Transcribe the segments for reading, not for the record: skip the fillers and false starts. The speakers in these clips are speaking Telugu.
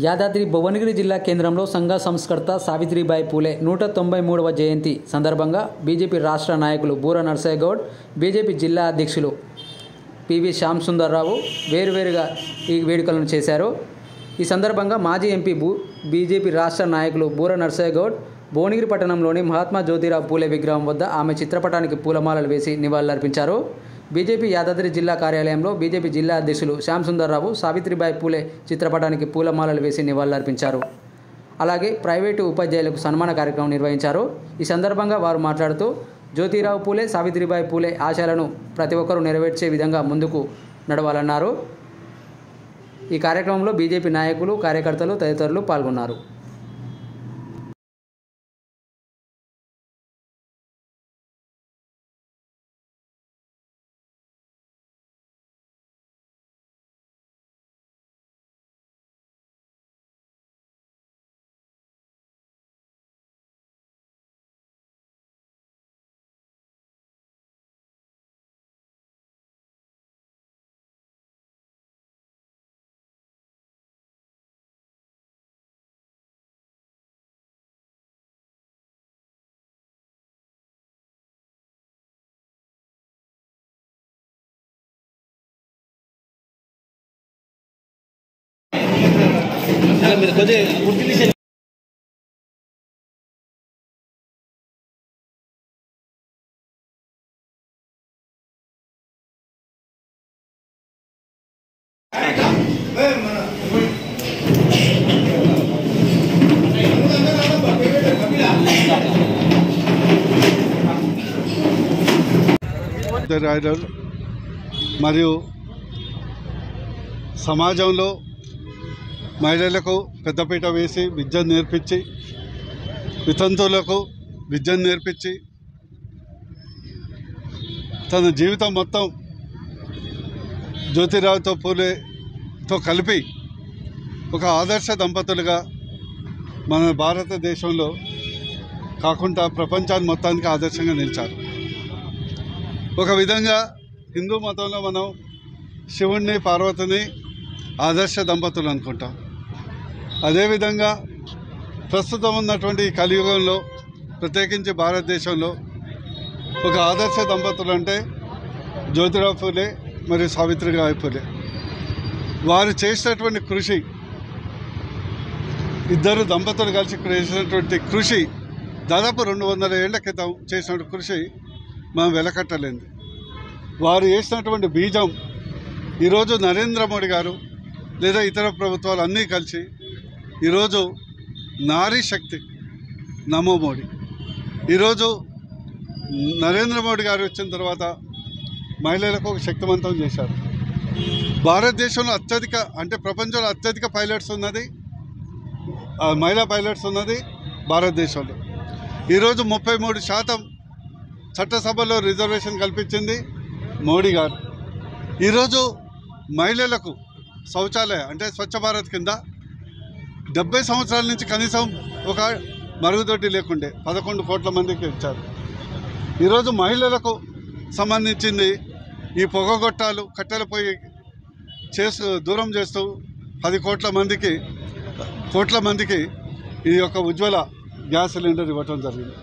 యాదాద్రి భువనగిరి జిల్లా కేంద్రంలో సంఘ సంస్కర్త సావిత్రిబాయి పూలే 193వ జయంతి సందర్భంగా బీజేపీ రాష్ట్ర నాయకులు బూర నర్సయ్య గౌడ్, బీజేపీ జిల్లా అధ్యక్షులు పివి శ్యామ్ సుందర్రావు వేరువేరుగా ఈ వేడుకలను చేశారు. ఈ సందర్భంగా మాజీ ఎంపీ బీజేపీ రాష్ట్ర నాయకులు బూర నర్సయ్య గౌడ్ భువనగిరి పట్టణంలోని మహాత్మా జ్యోతిరావు పూలే విగ్రహం వద్ద ఆమె చిత్రపటానికి పూలమాలలు వేసి నివాళులర్పించారు. బీజేపీ యాదాద్రి జిల్లా కార్యాలయంలో బీజేపీ జిల్లా అధ్యక్షులు శ్యామ్ సుందర్రావు సావిత్రిబాయి పూలే చిత్రపటానికి పూలమాలలు వేసి నివాళులర్పించారు. అలాగే ప్రైవేటు ఉపాధ్యాయులకు సన్మాన కార్యక్రమం నిర్వహించారు. ఈ సందర్భంగా వారు మాట్లాడుతూ జ్యోతిరావు పూలే, సావిత్రిబాయి పూలే ఆశయాలను ప్రతి ఒక్కరూ నెరవేర్చే విధంగా ముందుకు నడవాలన్నారు. ఈ కార్యక్రమంలో బీజేపీ నాయకులు, కార్యకర్తలు తదితరులు పాల్గొన్నారు. మరియు సమాజంలో మహిళలకు పెద్దపీట వేసి విద్యను నేర్పించి, వితంతువులకు విద్యను నేర్పించి తన జీవితం మొత్తం జ్యోతిరావుతో పూలేతో కలిపి ఒక ఆదర్శ దంపతులుగా మన భారతదేశంలో కాకుండా ప్రపంచాన్ని మొత్తానికి ఆదర్శంగా నిలిచారు. ఒక విధంగా హిందూ మతంలో మనం శివుణ్ణి, పార్వతిని ఆదర్శ దంపతులు అనుకుంటాం. అదేవిధంగా ప్రస్తుతం ఉన్నటువంటి కలియుగంలో, ప్రత్యేకించి భారతదేశంలో ఒక ఆదర్శ దంపతులు అంటే జ్యోతిరావు పూలే మరియు సావిత్రిబాయి పూలే. వారు చేసినటువంటి కృషి, ఇద్దరు దంపతులు కలిసి చేసినటువంటి కృషి దాదాపు 200 ఏళ్ల క్రితం చేసినటువంటి కృషి మనం వెలకట్టలేదు. వారు వేసినటువంటి బీజం ఈరోజు నరేంద్ర మోడీ గారు లేదా ఇతర ప్రభుత్వాలు అన్నీ కలిసి ఈరోజు నారీ శక్తి, నమో మోడీ. ఈరోజు నరేంద్ర మోడీ గారు వచ్చిన తర్వాత మహిళలకు ఒక శక్తివంతం చేశారు. భారతదేశంలో అత్యధిక, అంటే ప్రపంచంలో అత్యధిక పైలట్స్ ఉన్నది, మహిళా పైలట్స్ ఉన్నది భారతదేశంలో. ఈరోజు 33% చట్టసభలో రిజర్వేషన్ కల్పించింది మోడీ గారు. ఈరోజు మహిళలకు శౌచాలయ అంటే స్వచ్ఛ భారత్ కింద 70 సంవత్సరాల నుంచి కనీసం ఒక మరుగుదొడ్డి లేకుండే 11 కోట్ల మందికి ఇచ్చారు. ఈరోజు మహిళలకు సంబంధించింది ఈ పొగగొట్టాలు, కట్టెల పొయ్యి దూరం చేస్తూ 10 కోట్ల మందికి ఈ యొక్క ఉజ్వల గ్యాస్ సిలిండర్ ఇవ్వటం జరిగింది.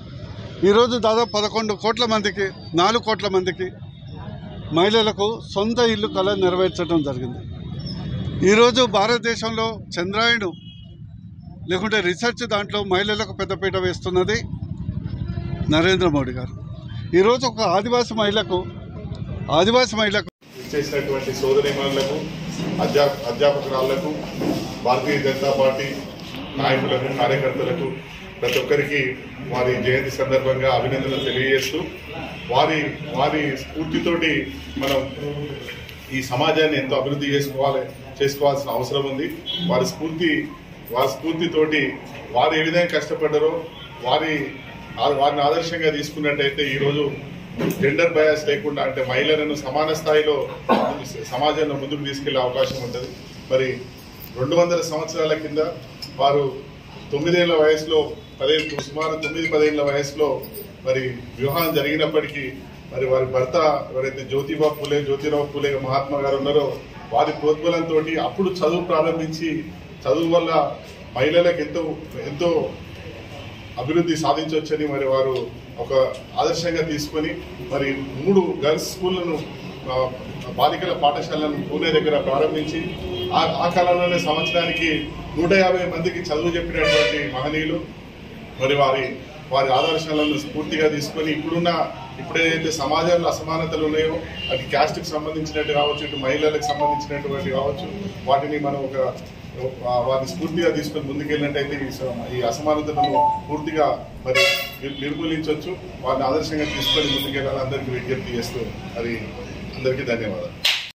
ఈరోజు దాదాపు 11 కోట్ల మందికి, 4 కోట్ల మందికి మహిళలకు సొంత ఇల్లు కళ నెరవేర్చడం జరిగింది. ఈరోజు భారతదేశంలో చంద్రాయణు లేకుంటే రీసెర్చ్ దాంట్లో మహిళలకు పెద్దపీట వేస్తున్నది నరేంద్ర మోడీ గారు. ఈరోజు ఒక ఆదివాసీ మహిళకు చేసినటువంటి సోదరీమణులకు, అధ్యాపకురాళ్లకు, భారతీయ జనతా పార్టీ నాయకులకు, కార్యకర్తలకు ప్రతి ఒక్కరికి వారి జయంతి సందర్భంగా అభినందనలు తెలియజేస్తూ, వారి స్ఫూర్తితోటి మనం ఈ సమాజాన్ని ఎంతో అభివృద్ధి చేసుకోవాల్సిన అవసరం ఉంది. వారి స్ఫూర్తితోటి వారు ఏ విధంగా కష్టపడ్డారో వారిని ఆదర్శంగా తీసుకున్నట్టయితే ఈరోజు జెండర్ బయాస్ లేకుండా, అంటే మహిళలను సమాన స్థాయిలో సమాజంలో ముందుకు తీసుకెళ్లే అవకాశం ఉంటుంది. మరి 200 సంవత్సరాల కింద వారు 9 ఏళ్ల వయసులో, సుమారు 9-10 ఏళ్ల వయసులో మరి వివాహం జరిగినప్పటికీ మరి వారి భర్త ఎవరైతే జ్యోతిరావు పూలే మహాత్మా గారు ఉన్నారో వారి ప్రోద్బలంతో అప్పుడు చదువు ప్రారంభించి చదువు వల్ల మహిళలకు ఎంతో అభివృద్ధి సాధించవచ్చని మరి వారు ఒక ఆదర్శంగా తీసుకొని మరి 3 గర్ల్స్ స్కూళ్లను బాలికల పాఠశాలను పూణే దగ్గర ప్రారంభించి ఆ కాలంలోనే సంవత్సరానికి 150 మందికి చదువు చెప్పినటువంటి మహనీయులు. మరి వారి ఆదర్శాలను స్ఫూర్తిగా తీసుకొని ఇప్పుడేదైతే సమాజంలో అసమానతలు ఉన్నాయో అది క్యాస్ట్కి సంబంధించినట్టు కావచ్చు, ఇటు మహిళలకు సంబంధించినటువంటి కావచ్చు, వాటిని మనం వారిని స్ఫూర్తిగా తీసుకొని ముందుకెళ్ళినట్టయితే ఈ అసమానతలను పూర్తిగా మరి నిర్మూలించవచ్చు. వారిని ఆదర్శంగా తీసుకొని ముందుకెళ్ళాలని అందరికీ విజ్ఞప్తి చేస్తూ మరి అందరికీ ధన్యవాదాలు.